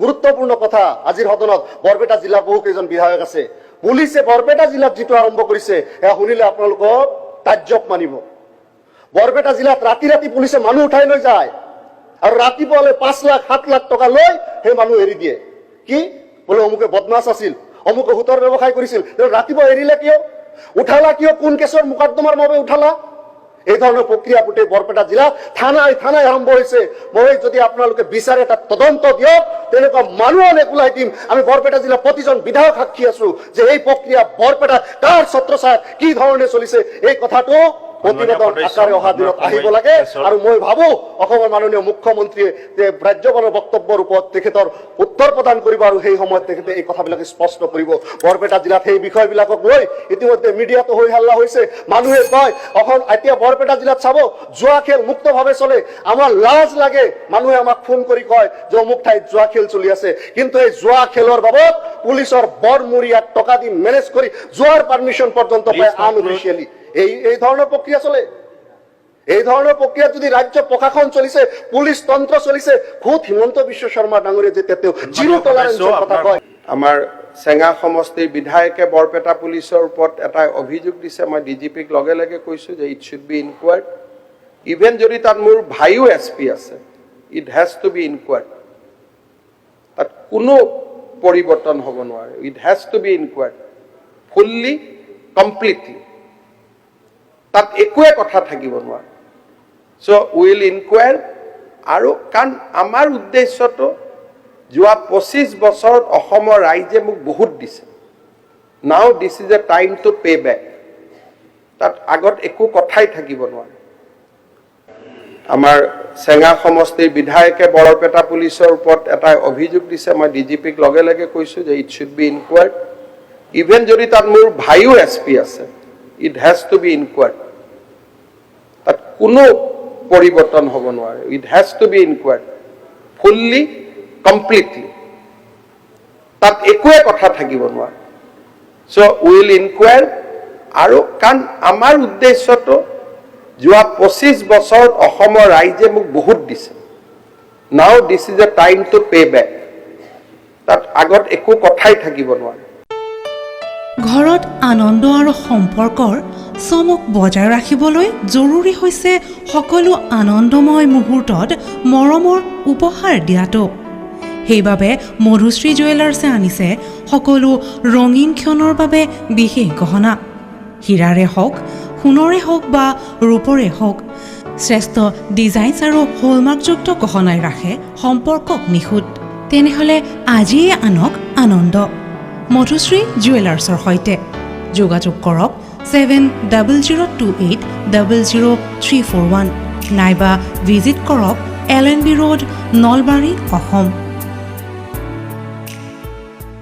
গুৰুত্বপূৰ্ণ কথা আজিৰ সদনত বৰপেটা জিলাৰ বহু কেইজন বিধায়ক আছে পুলিচে বৰপেটা জিলাত যেটো আৰম্ভ কৰিছে এয়া শুনিলে আপোনালোকৰ তাজ্জব মানিব বৰপেটা জিলাত ৰাতি ৰাতি পুলিচে মানুহ উঠাই লৈ যায় আৰু ৰাতিপুৱালৈ 5 লাখ 7 লাখ টকা লৈ সেই মানুহ এৰি দিয়ে কি বলে অমুকে বদমাছ আছিল অমুকে হুতৰ ব্যৱসায় কৰিছিল ৰাতিপুৱা এৰিলে কিয় উঠালা কিয় কোন কেছৰ মুকদ্দমাৰ বাবে উঠালা এই ধৰণৰ প্ৰক্ৰিয়া গোটেই বৰপেটা জিলা থানায় আৰম্ভ হৈছে মই যদি আপোনালোকে বিচাৰে এটা তদন্ত দিয়ক তেনেকুৱা মানুহ অনেক ওলাই দিম আমি বৰপেটা জিলা প্ৰতিজন বিধায়ক সাক্ষী আছো যে এই প্ৰক্ৰিয়া বৰপেটা কাৰ ছত্ৰছায়াত কি ধৰণে চলিছে এই কথাটো প্ৰতিবেদন আকাৰে অহা দিনত আহিব লাগে আৰু মই ভাবো অসমৰ মাননীয় মুখ্যমন্ত্ৰীয়ে যে ৰাজ্যপালৰ বক্তব্যৰ ওপৰত তেখেতৰ উত্তৰ প্ৰদান কৰিব আৰু সেই সময়ত তেখেতে এই কথাবিলাক স্পষ্ট কৰিব বৰপেটা জিলাত সেই বিষয়বিলাকক লৈ ইতিমধ্যে মিডিয়াতো হৈ হাল্লা হৈছে মানুহে কয় অসম এতিয়া বৰপেটা জিলাত চাব জুৱা খেল মুক্তভাৱে চলে আমাৰ লাজ লাগে মানুহে আমাক ফোন কৰি কয় যে অমুক ঠাইত জুৱা খেল চলি আছে কিন্তু এই জুৱা খেলৰ বাবদ পুলিচৰ বৰমূৰীয়া টকা দি মেনেজ কৰি জুৱাৰ পাৰমিশন পৰ্যন্ত পায় আনঅফিচিয়েলি এই ধৰণৰ প্ৰক্ৰিয়া চলে এই ধৰণৰ প্ৰক্ৰিয়া যদি ৰাজ্য প্ৰশাসন চলিছে পুলিচ তন্ত্ৰ চলিছে খুদ হিমন্ত বিশ্ব শৰ্মা ডাঙৰীয়া যে তেওঁ জিৰো টলাৰেন্সৰ কথা কয় আমাৰ চেঙা সমষ্টিৰ বিধায়কে বৰপেটা পুলিচৰ ওপৰত এটা অভিযোগ দিছে মই ডিজিপিক লগে লগে কৈছো যে it should be inquired even যদি তাত মোৰ ভাইও এসপি আছে it has to be inquired তাত কোনো পৰিৱৰ্তন হ'ব নোৱাৰে it has to be inquired fully completely তাত একোৱে কথা থাকিব নোৱাৰে সো উইল ইনকোয়াৰ আৰু কাৰণ আমাৰ উদ্দেশ্যটো যোৱা 25 বছৰত অসমৰ ৰাইজে মোক বহুত দিছে now this is a time to pay back তাত আগত একো কথাই থাকিব নোৱাৰে আমাৰ চেঙা সমষ্টিৰ বিধায়কে বৰপেটা পুলিচৰ ওপৰত এটা অভিযোগ দিছে মই ডিজিপিক লগে লগে কৈছো যে it should be inquired even যদি তাত মোৰ ভাইও এসপি আছে it has to be inquired তাত কোনো পৰিৱৰ্তন হ'ব নোৱাৰে it has to be inquired fully completely তাত একোৱে কথা থাকিব নোৱাৰে সো উইল ইনকোয়াৰ আৰু কাৰণ আমাৰ উদ্দেশ্যটো যোৱা 25 বছৰত অসমৰ ৰাইজে মোক বহুত দিছে now this is a time to pay back তাত আগত একো কথাই থাকিব নোৱাৰে ঘৰত আনন্দ আৰু সম্পৰ্কৰ চমক বজাই ৰাখিবলৈ জৰুৰী হৈছে সকলো আনন্দময় মুহূৰ্তত মৰমৰ উপহাৰ দিয়াটো সেইবাবে মধুশ্ৰী জুৱেলাৰ্ছে আনিছে সকলো ৰঙীন ক্ষণৰ বাবে বিশেষ গহনা হীৰাৰে হওক সোণৰে হওক বা ৰূপৰে হওক শ্ৰেষ্ঠ ডিজাইনছ আৰু হলমাৰ্কযুক্ত গহনাই ৰাখে সম্পৰ্কক নিখুঁত তেনেহ'লে আজিয়ে আনক আনন্দ মধুশ্ৰী জুৱেলাৰ্ছৰ সৈতে যোগাযোগ কৰক 7028000341 নাইবা ভিজিট কৰক LNB ৰোড নলবাৰী অসম